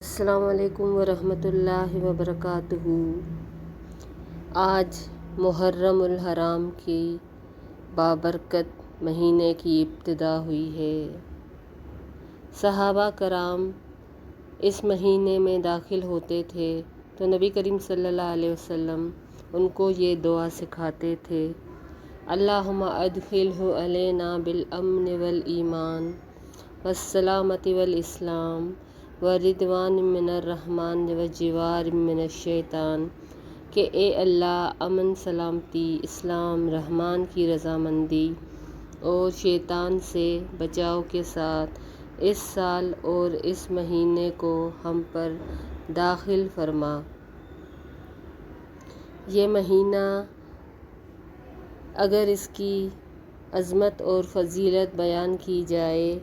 السلام علیکم ورحمۃ اللہ وبرکاتہ۔ آج محرم الحرام کی بابرکت مہینے کی ابتدا ہوئی ہے۔ صحابہ کرام اس مہینے میں داخل ہوتے تھے تو نبی کریم صلی اللہ علیہ وسلم ان کو یہ دعا سکھاتے تھے: اللہم ادخلہ علینا بالامن والایمان والسلامۃ والاسلام ورضوان من الرحمن وجوار من الشیطان، کہ اے اللہ امن، سلامتی، اسلام، رحمان کی رضامندی اور شیطان سے بچاؤ کے ساتھ اس سال اور اس مہینے کو ہم پر داخل فرما۔ یہ مہینہ اگر اس کی عظمت اور فضیلت بیان کی جائے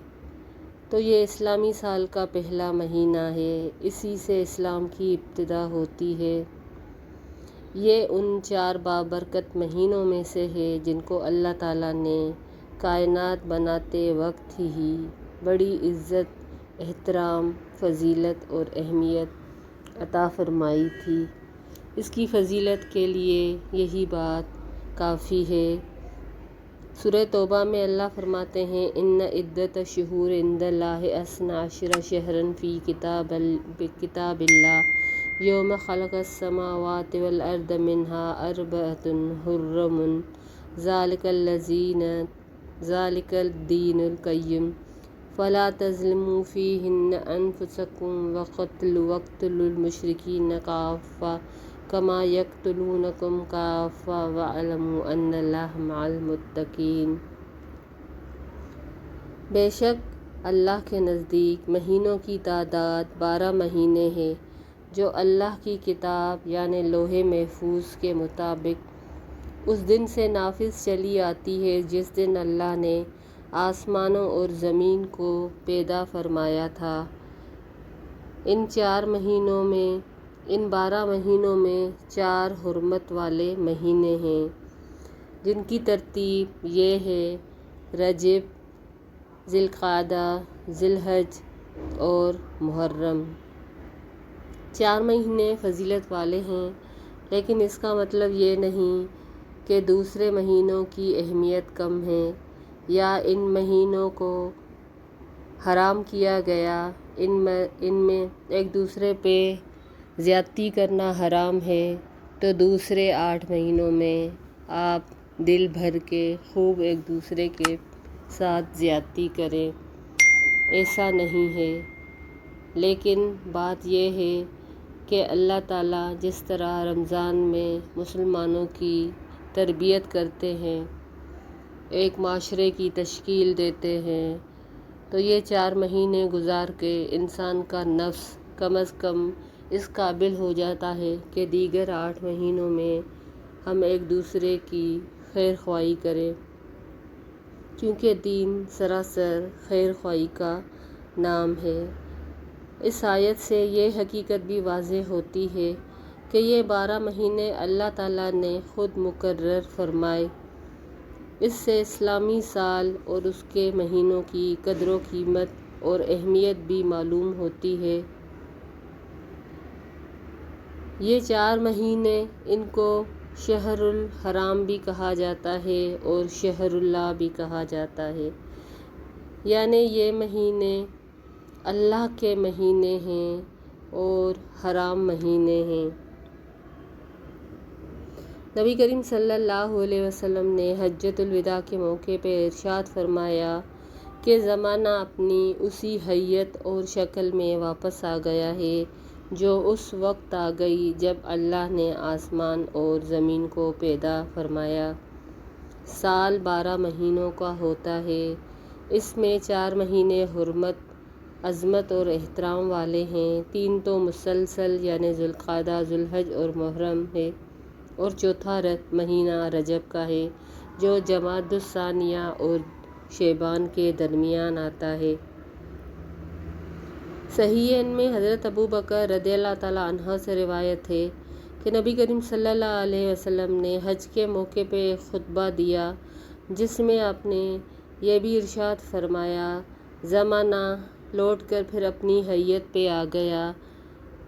تو یہ اسلامی سال کا پہلا مہینہ ہے، اسی سے اسلام کی ابتدا ہوتی ہے۔ یہ ان 4 بابرکت مہینوں میں سے ہے جن کو اللہ تعالیٰ نے کائنات بناتے وقت ہی بڑی عزت، احترام، فضیلت اور اہمیت عطا فرمائی تھی۔ اس کی فضیلت کے لیے یہی بات کافی ہے۔ سورہ توبہ میں اللہ فرماتے ہیں: ان عدۃ الشہور عند اللہ 12 شہرا فی کتاب اللہ یوم خلق السماوات والارض منها 4 حرم ذلک الدین القیم فلا تظلموا فیہن انفسکم واقتلوا المشرکین کافۃ کما یقتلونکم کافۃ واعلموا ان اللہ مع المتقین۔ بے شک اللہ کے نزدیک مہینوں کی تعداد 12 مہینے ہے، جو اللہ کی کتاب یعنی لوح محفوظ کے مطابق اس دن سے نافذ چلی آتی ہے جس دن اللہ نے آسمانوں اور زمین کو پیدا فرمایا تھا۔ ان 12 مہینوں میں 4 حرمت والے مہینے ہیں جن کی ترتیب یہ ہے: رجب، ذی القعدہ، ذی الحج اور محرم۔ 4 مہینے فضیلت والے ہیں، لیکن اس کا مطلب یہ نہیں کہ دوسرے مہینوں کی اہمیت کم ہے یا ان مہینوں کو حرام کیا گیا، ان میں ایک دوسرے پہ زیادتی کرنا حرام ہے تو دوسرے 8 مہینوں میں آپ دل بھر کے خوب ایک دوسرے کے ساتھ زیادتی کریں، ایسا نہیں ہے۔ لیکن بات یہ ہے کہ اللہ تعالیٰ جس طرح رمضان میں مسلمانوں کی تربیت کرتے ہیں، ایک معاشرے کی تشکیل دیتے ہیں، تو یہ 4 مہینے گزار کے انسان کا نفس کم از کم اس قابل ہو جاتا ہے کہ دیگر 8 مہینوں میں ہم ایک دوسرے کی خیر خواہی کریں، کیونکہ دین سراسر خیر خواہی کا نام ہے۔ اس آیت سے یہ حقیقت بھی واضح ہوتی ہے کہ یہ 12 مہینے اللہ تعالیٰ نے خود مقرر فرمائے۔ اس سے اسلامی سال اور اس کے مہینوں کی قدر و قیمت اور اہمیت بھی معلوم ہوتی ہے۔ یہ 4 مہینے، ان کو شہر الحرام بھی کہا جاتا ہے اور شہر اللہ بھی کہا جاتا ہے، یعنی یہ مہینے اللہ کے مہینے ہیں اور حرام مہینے ہیں۔ نبی کریم صلی اللہ علیہ وسلم نے حجۃ الوداع کے موقع پہ ارشاد فرمایا کہ زمانہ اپنی اسی حیت اور شکل میں واپس آ گیا ہے جو اس وقت آ گئی جب اللہ نے آسمان اور زمین کو پیدا فرمایا۔ سال 12 مہینوں کا ہوتا ہے، اس میں 4 مہینے حرمت، عظمت اور احترام والے ہیں، 3 تو مسلسل یعنی ذی القعدہ، ذی الحج اور محرم ہے، اور چوتھا مہینہ رجب کا ہے جو جمادی الثانیہ اور شعبان کے درمیان آتا ہے۔ صحیحین میں حضرت ابوبکر رضی اللہ تعالیٰ عنہ سے روایت ہے کہ نبی کریم صلی اللہ علیہ وسلم نے حج کے موقع پہ ایک خطبہ دیا جس میں آپ نے یہ بھی ارشاد فرمایا: زمانہ لوٹ کر پھر اپنی حیت پہ آ گیا۔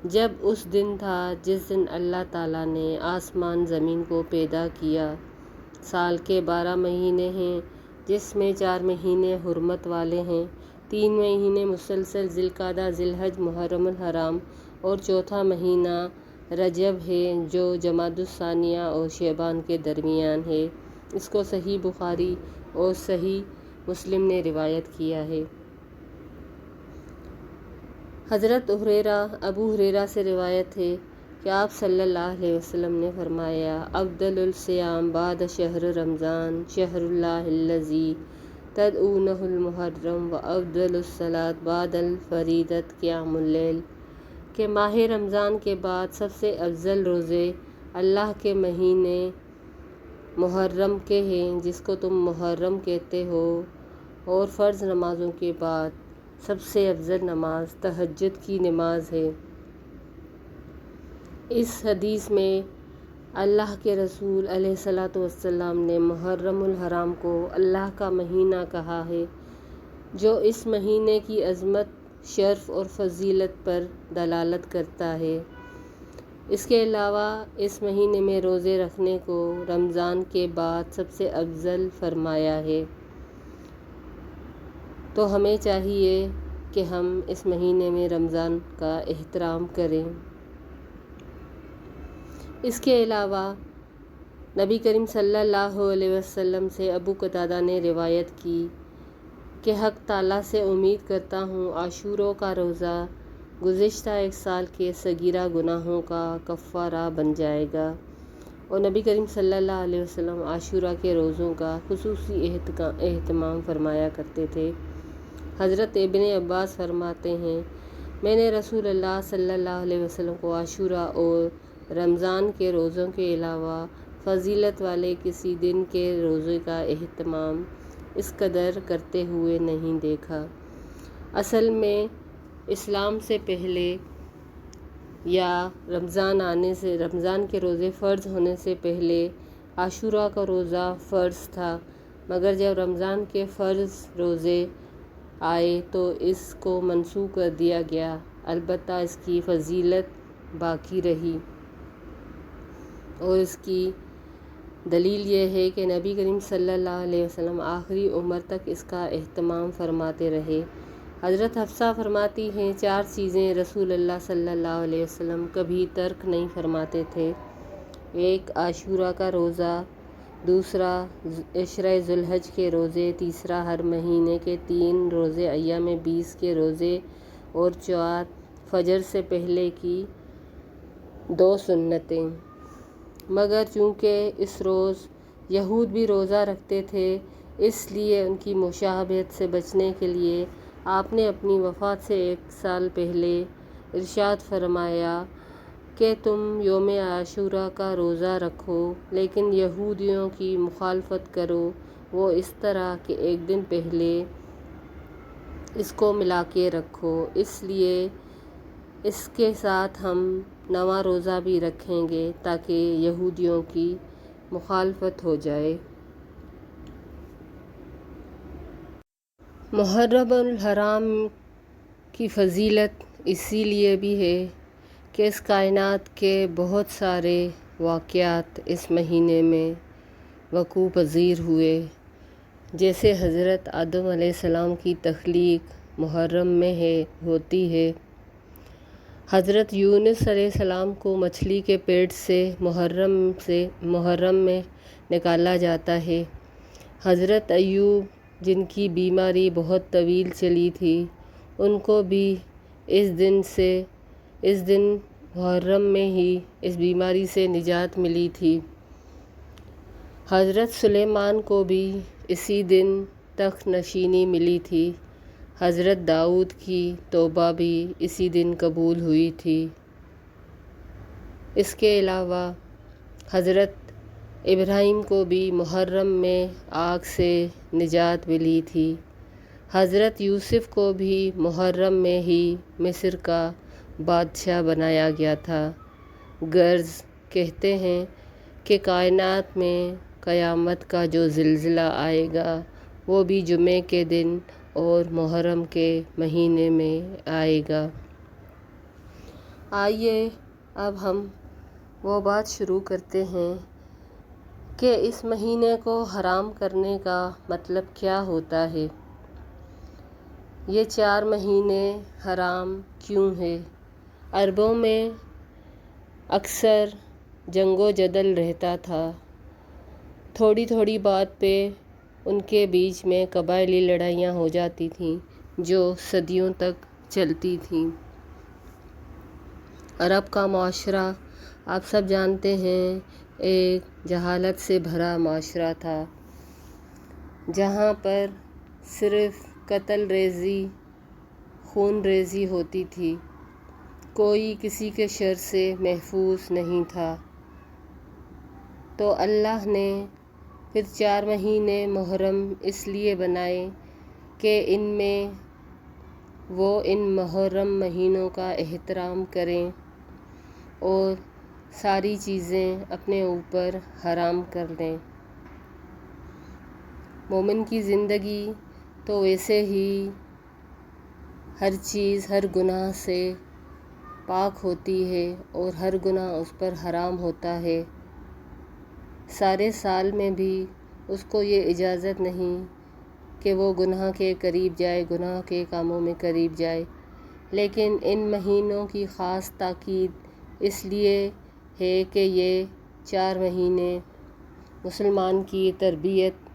جب اس دن تھا جس دن اللہ تعالیٰ نے آسمان زمین کو پیدا کیا۔ سال کے 12 مہینے ہیں جس میں 4 مہینے حرمت والے ہیں، 3 مہینے مسلسل ذی القعدہ، ذی الحج، محرم الحرام، اور چوتھا مہینہ رجب ہے جو جمادی الثانیہ اور شعبان کے درمیان ہے۔ اس کو صحیح بخاری اور صحیح مسلم نے روایت کیا ہے۔ حضرت ابو ہریرہ سے روایت ہے کہ آپ صلی اللہ علیہ وسلم نے فرمایا، افضل الصیام بعد شہر رمضان شہر اللہ الذی تدعونہ المحرم، و افضل الصلاۃ بعد الفریضۃ قیام اللیل، کہ ماہ رمضان کے بعد سب سے افضل روزے اللہ کے مہینے محرم کے ہیں جس کو تم محرم کہتے ہو، اور فرض نمازوں کے بعد سب سے افضل نماز تہجد کی نماز ہے۔ اس حدیث میں اللہ کے رسول علیہ الصلاۃ والسلام نے محرم الحرام کو اللہ کا مہینہ کہا ہے، جو اس مہینے کی عظمت، شرف اور فضیلت پر دلالت کرتا ہے۔ اس کے علاوہ اس مہینے میں روزے رکھنے کو رمضان کے بعد سب سے افضل فرمایا ہے، تو ہمیں چاہیے کہ ہم اس مہینے میں رمضان کا احترام کریں۔ اس کے علاوہ نبی کریم صلی اللہ علیہ وسلم سے ابو قتادہ نے روایت کی کہ حق تعالیٰ سے امید کرتا ہوں عاشوراء کا روزہ گزشتہ ایک سال کے صغیرہ گناہوں کا کفارہ بن جائے گا، اور نبی کریم صلی اللہ علیہ وسلم عاشوراء کے روزوں کا خصوصی اہتمام فرمایا کرتے تھے۔ حضرت ابن عباس فرماتے ہیں، میں نے رسول اللہ صلی اللہ علیہ وسلم کو عاشوراء اور رمضان کے روزوں کے علاوہ فضیلت والے کسی دن کے روزے کا اہتمام اس قدر کرتے ہوئے نہیں دیکھا۔ اصل میں اسلام سے پہلے یا رمضان کے روزے فرض ہونے سے پہلے عاشوراء کا روزہ فرض تھا، مگر جب رمضان کے فرض روزے آئے تو اس کو منسوخ کر دیا گیا، البتہ اس کی فضیلت باقی رہی، اور اس کی دلیل یہ ہے کہ نبی کریم صلی اللہ علیہ وسلم آخری عمر تک اس کا اہتمام فرماتے رہے۔ حضرت حفصہ فرماتی ہیں، 4 چیزیں رسول اللہ صلی اللہ علیہ وسلم کبھی ترک نہیں فرماتے تھے: 1 عاشوراء کا روزہ، 2 عشرۂ ذی الحج کے روزے، 3 ہر مہینے کے 3 روزے ایام بیس کے روزے، اور 4 فجر سے پہلے کی 2 سنتیں۔ مگر چونکہ اس روز یہود بھی روزہ رکھتے تھے، اس لیے ان کی مشابہت سے بچنے کے لیے آپ نے اپنی وفات سے 1 سال پہلے ارشاد فرمایا کہ تم یوم عاشوراء کا روزہ رکھو، لیکن یہودیوں کی مخالفت کرو، وہ اس طرح کہ 1 دن پہلے اس کو ملا کے رکھو، اس لیے اس کے ساتھ ہم نواں روزہ بھی رکھیں گے تاکہ یہودیوں کی مخالفت ہو جائے۔ محرم الحرام کی فضیلت اسی لیے بھی ہے کہ اس کائنات کے بہت سارے واقعات اس مہینے میں وقوع پذیر ہوئے، جیسے حضرت آدم علیہ السلام کی تخلیق محرم میں ہوتی ہے، حضرت یونس علیہ السلام کو مچھلی کے پیٹ سے محرم میں نکالا جاتا ہے، حضرت ایوب جن کی بیماری بہت طویل چلی تھی ان کو بھی اس دن محرم میں ہی اس بیماری سے نجات ملی تھی، حضرت سلیمان کو بھی اسی دن تخت نشینی ملی تھی، حضرت داؤد کی توبہ بھی اسی دن قبول ہوئی تھی۔ اس کے علاوہ حضرت ابراہیم کو بھی محرم میں آگ سے نجات ملی تھی، حضرت یوسف کو بھی محرم میں ہی مصر کا بادشاہ بنایا گیا تھا۔ غرض کہتے ہیں کہ کائنات میں قیامت کا جو زلزلہ آئے گا وہ بھی جمعے کے دن اور محرم کے مہینے میں آئے گا۔ آئیے اب ہم وہ بات شروع کرتے ہیں کہ اس مہینے کو حرام کرنے کا مطلب کیا ہوتا ہے۔ یہ 4 مہینے حرام کیوں ہیں؟ عربوں میں اکثر جنگ و جدل رہتا تھا۔ تھوڑی تھوڑی بات پہ ان کے بیچ میں قبائلی لڑائیاں ہو جاتی تھیں جو صدیوں تک چلتی تھیں۔ عرب کا معاشرہ آپ سب جانتے ہیں ایک جہالت سے بھرا معاشرہ تھا، جہاں پر صرف قتل ریزی، خون ریزی ہوتی تھی، کوئی کسی کے شر سے محفوظ نہیں تھا۔ تو اللہ نے پھر 4 مہینے محرم اس لیے بنائے کہ ان میں وہ ان محرم مہینوں کا احترام کریں اور ساری چیزیں اپنے اوپر حرام کر لیں۔ مومن کی زندگی تو ویسے ہی ہر چیز، ہر گناہ سے پاک ہوتی ہے اور ہر گناہ اس پر حرام ہوتا ہے۔ سارے سال میں بھی اس کو یہ اجازت نہیں کہ وہ گناہ کے قریب جائے، گناہ کے کاموں میں قریب جائے، لیکن ان مہینوں کی خاص تاکید اس لیے ہے کہ یہ 4 مہینے مسلمان کی تربیت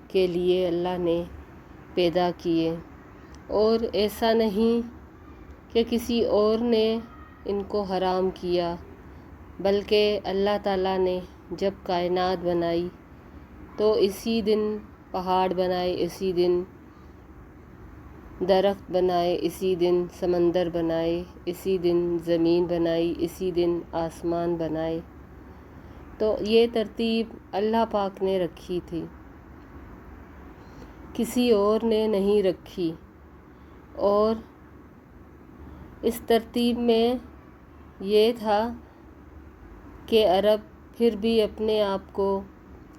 کے لیے اللہ نے پیدا کیے، اور ایسا نہیں کہ کسی اور نے ان کو حرام کیا، بلکہ اللہ تعالیٰ نے جب کائنات بنائی تو اسی دن پہاڑ بنائے، اسی دن درخت بنائے، اسی دن سمندر بنائے، اسی دن زمین بنائی، اسی دن آسمان بنائے۔ تو یہ ترتیب اللہ پاک نے رکھی تھی، کسی اور نے نہیں رکھی، اور اس ترتیب میں یہ تھا کہ عرب پھر بھی اپنے آپ کو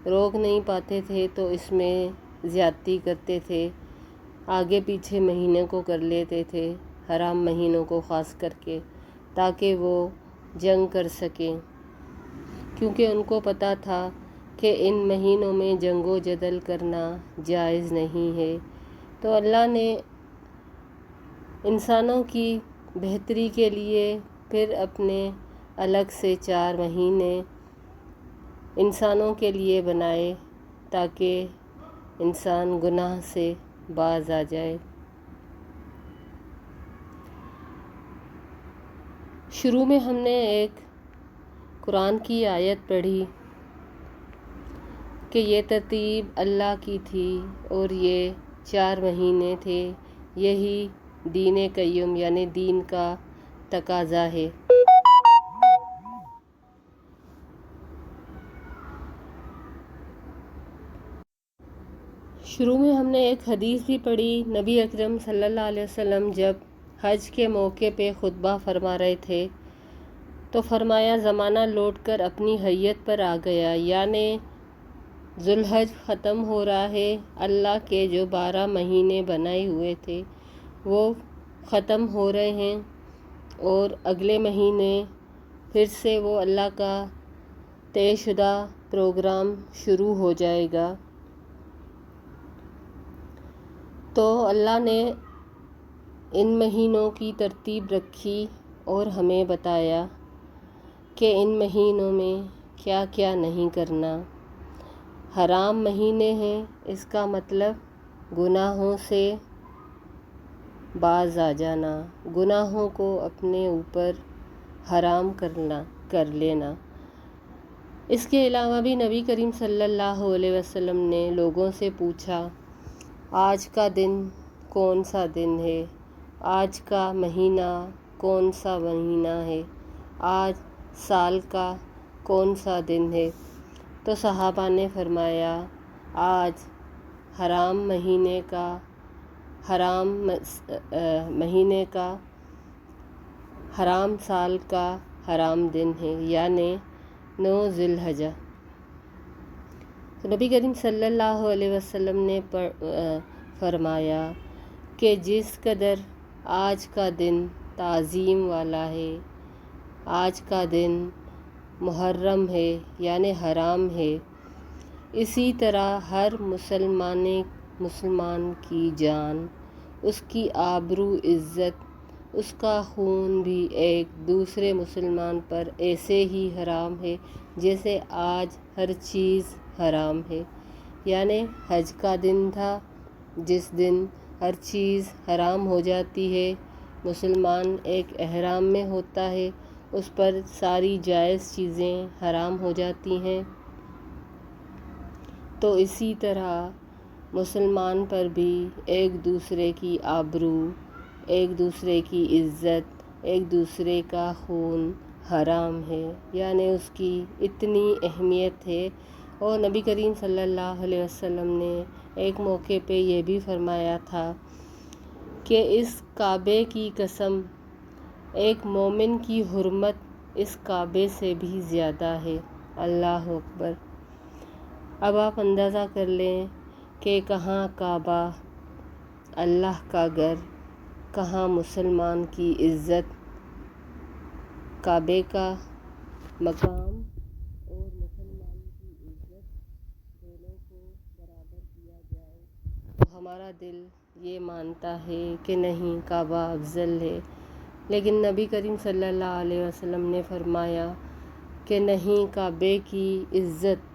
روک نہیں پاتے تھے تو اس میں زیادتی کرتے تھے، آگے پیچھے مہینے کو کر لیتے تھے، حرام مہینوں کو خاص کر کے، تاکہ وہ جنگ کر سکیں، کیونکہ ان کو پتہ تھا کہ ان مہینوں میں جنگ و جدل کرنا جائز نہیں ہے۔ تو اللہ نے انسانوں کی بہتری کے لیے پھر اپنے الگ سے 4 مہینے انسانوں کے لیے بنائے تاکہ انسان گناہ سے باز آ جائے۔ شروع میں ہم نے ایک قرآن کی آیت پڑھی کہ یہ ترتیب اللہ کی تھی اور یہ 4 مہینے تھے، یہی دین قیم یعنی دین کا تقاضا ہے۔ شروع میں ہم نے ایک حدیث بھی پڑھی، نبی اکرم صلی اللہ علیہ وسلم جب حج کے موقع پہ خطبہ فرما رہے تھے تو فرمایا زمانہ لوٹ کر اپنی حیت پر آ گیا، یعنی ذو الحج ختم ہو رہا ہے، اللہ کے جو 12 مہینے بنائے ہوئے تھے وہ ختم ہو رہے ہیں، اور اگلے مہینے پھر سے وہ اللہ کا طے شدہ پروگرام شروع ہو جائے گا۔ تو اللہ نے ان مہینوں کی ترتیب رکھی اور ہمیں بتایا کہ ان مہینوں میں کیا کیا نہیں کرنا۔ حرام مہینے ہیں، اس کا مطلب گناہوں سے باز آ جانا، گناہوں کو اپنے اوپر حرام کر لینا۔ اس کے علاوہ بھی نبی کریم صلی اللہ علیہ وسلم نے لوگوں سے پوچھا آج کا دن کون سا دن ہے، آج کا مہینہ کون سا مہینہ ہے، آج سال کا کون سا دن ہے؟ تو صحابہ نے فرمایا آج حرام مہینے کا حرام سال کا حرام دن ہے، یعنی 9 ذی الحجہ۔ تو نبی کریم صلی اللہ علیہ وسلم نے فرمایا کہ جس قدر آج کا دن تعظیم والا ہے، آج کا دن محرم ہے یعنی حرام ہے، اسی طرح ہر مسلمان کی جان، اس کی آبرو عزت، اس کا خون بھی ایک دوسرے مسلمان پر ایسے ہی حرام ہے جیسے آج ہر چیز حرام ہے۔ یعنی حج کا دن تھا جس دن ہر چیز حرام ہو جاتی ہے، مسلمان ایک احرام میں ہوتا ہے، اس پر ساری جائز چیزیں حرام ہو جاتی ہیں۔ تو اسی طرح مسلمان پر بھی ایک دوسرے کی آبرو، ایک دوسرے کی عزت، ایک دوسرے کا خون حرام ہے، یعنی اس کی اتنی اہمیت ہے۔ اور نبی کریم صلی اللہ علیہ وسلم نے ایک موقع پہ یہ بھی فرمایا تھا کہ اس کعبے کی قسم، ایک مومن کی حرمت اس کعبے سے بھی زیادہ ہے۔ اللہ اکبر! اب آپ اندازہ کر لیں کہ کہاں کعبہ، اللہ کا گھر، کہاں مسلمان کی عزت، کعبے کا مقام اور مسلمان کی عزت دونوں کو برابر کیا جائے تو ہمارا دل یہ مانتا ہے کہ نہیں، کعبہ افضل ہے۔ لیکن نبی کریم صلی اللہ علیہ وسلم نے فرمایا کہ نہیں، کعبے کی عزت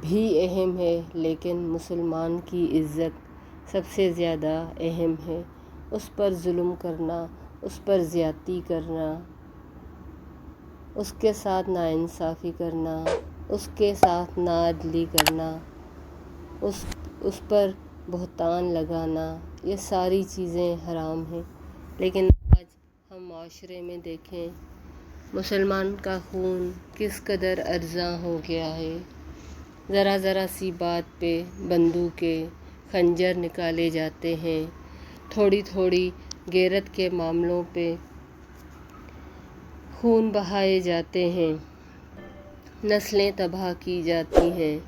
بھی اہم ہے لیکن مسلمان کی عزت سب سے زیادہ اہم ہے۔ اس پر ظلم کرنا، اس پر زیادتی کرنا، اس کے ساتھ ناانصافی کرنا، اس کے ساتھ ناعدلی کرنا، اس پر بہتان لگانا، یہ ساری چیزیں حرام ہیں۔ لیکن آج ہم معاشرے میں دیکھیں، مسلمان کا خون کس قدر ارزاں ہو گیا ہے۔ ذرا ذرا سی بات پہ بندوقیں، خنجر نکالے جاتے ہیں، تھوڑی تھوڑی غیرت کے معاملوں پہ خون بہائے جاتے ہیں، نسلیں تباہ کی جاتی ہیں،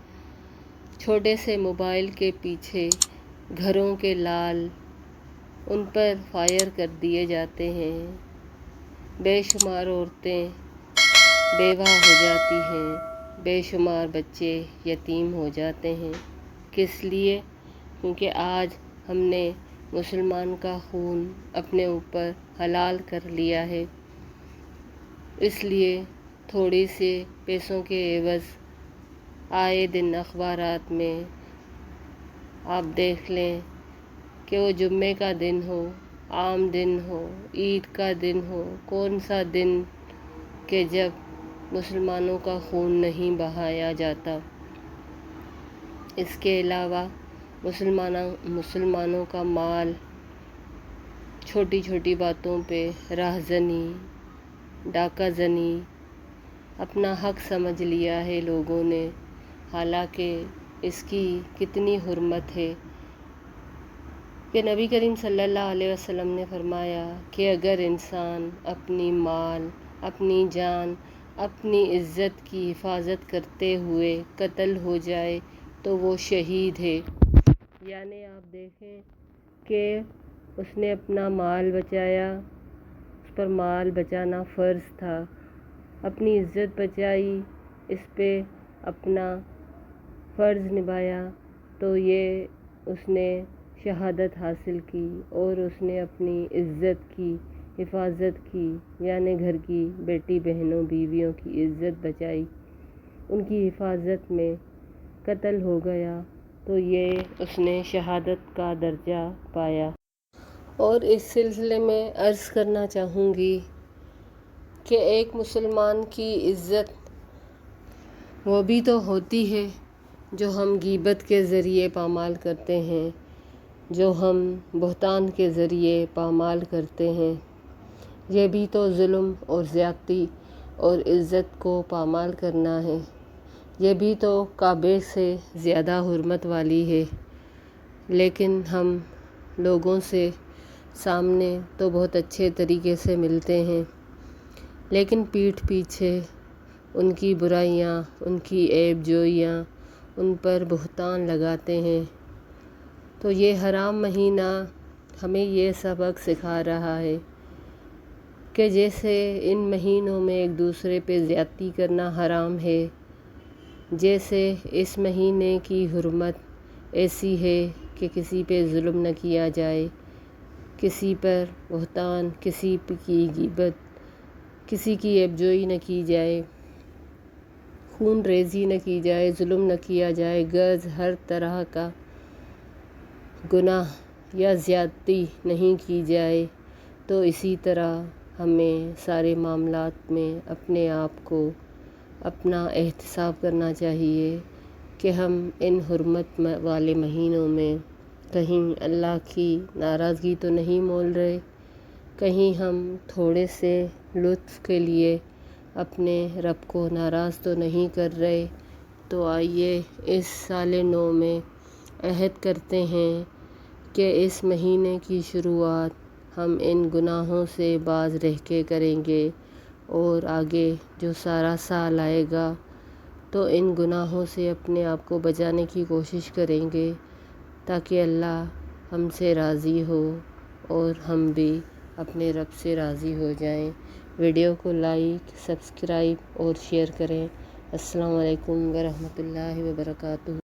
چھوٹے سے موبائل کے پیچھے گھروں کے لال، ان پر فائر کر دیے جاتے ہیں، بے شمار عورتیں بیوہ ہو جاتی ہیں، بے شمار بچے یتیم ہو جاتے ہیں۔ کس لیے؟ کیونکہ آج ہم نے مسلمان کا خون اپنے اوپر حلال کر لیا ہے۔ اس لیے تھوڑی سے پیسوں کے عوض آئے دن اخبارات میں آپ دیکھ لیں کہ وہ جمعے کا دن ہو، عام دن ہو، عید کا دن ہو، کون سا دن کہ جب مسلمانوں کا خون نہیں بہایا جاتا۔ اس کے علاوہ مسلمانوں کا مال، چھوٹی چھوٹی باتوں پہ راہزنی، ڈاکہ زنی، اپنا حق سمجھ لیا ہے لوگوں نے، حالانکہ اس کی کتنی حرمت ہے کہ نبی کریم صلی اللہ علیہ وسلم نے فرمایا کہ اگر انسان اپنی مال، اپنی جان، اپنی عزت کی حفاظت کرتے ہوئے قتل ہو جائے تو وہ شہید ہے۔ یعنی آپ دیکھیں کہ اس نے اپنا مال بچایا، اس پر مال بچانا فرض تھا، اپنی عزت بچائی، اس پہ اپنا فرض نبھایا تو یہ اس نے شہادت حاصل کی اور اس نے اپنی عزت کی حفاظت کی، یعنی گھر کی بیٹی بہنوں بیویوں کی عزت بچائی، ان کی حفاظت میں قتل ہو گیا تو یہ اس نے شہادت کا درجہ پایا۔ اور اس سلسلے میں عرض کرنا چاہوں گی کہ ایک مسلمان کی عزت وہ بھی تو ہوتی ہے جو ہم غیبت کے ذریعے پامال کرتے ہیں، جو ہم بہتان کے ذریعے پامال کرتے ہیں، یہ بھی تو ظلم اور زیادتی اور عزت کو پامال کرنا ہے، یہ بھی تو کعبے سے زیادہ حرمت والی ہے۔ لیکن ہم لوگوں سے سامنے تو بہت اچھے طریقے سے ملتے ہیں، لیکن پیٹھ پیچھے ان کی برائیاں، ان کی عیب جوئیاں، ان پر بہتان لگاتے ہیں۔ تو یہ حرام مہینہ ہمیں یہ سبق سکھا رہا ہے کہ جیسے ان مہینوں میں ایک دوسرے پہ زیادتی کرنا حرام ہے، جیسے اس مہینے کی حرمت ایسی ہے کہ کسی پہ ظلم نہ کیا جائے، کسی پر بہتان، کسی کی غیبت، کسی کی عیبجوئی نہ کی جائے، خون ریزی نہ کی جائے، ظلم نہ کیا جائے، غرض ہر طرح کا گناہ یا زیادتی نہیں کی جائے۔ تو اسی طرح ہمیں سارے معاملات میں اپنے آپ کو اپنا احتساب کرنا چاہیے کہ ہم ان حرمت والے مہینوں میں کہیں اللہ کی ناراضگی تو نہیں مول رہے، کہیں ہم تھوڑے سے لطف کے لیے اپنے رب کو ناراض تو نہیں کر رہے۔ تو آئیے اس سال نو میں عہد کرتے ہیں کہ اس مہینے کی شروعات ہم ان گناہوں سے باز رہ کے کریں گے، اور آگے جو سارا سال آئے گا تو ان گناہوں سے اپنے آپ کو بچانے کی کوشش کریں گے تاکہ اللہ ہم سے راضی ہو اور ہم بھی اپنے رب سے راضی ہو جائیں۔ ویڈیو کو لائک، سبسکرائب اور شیئر کریں۔ السلام علیکم ورحمۃ اللہ وبرکاتہ۔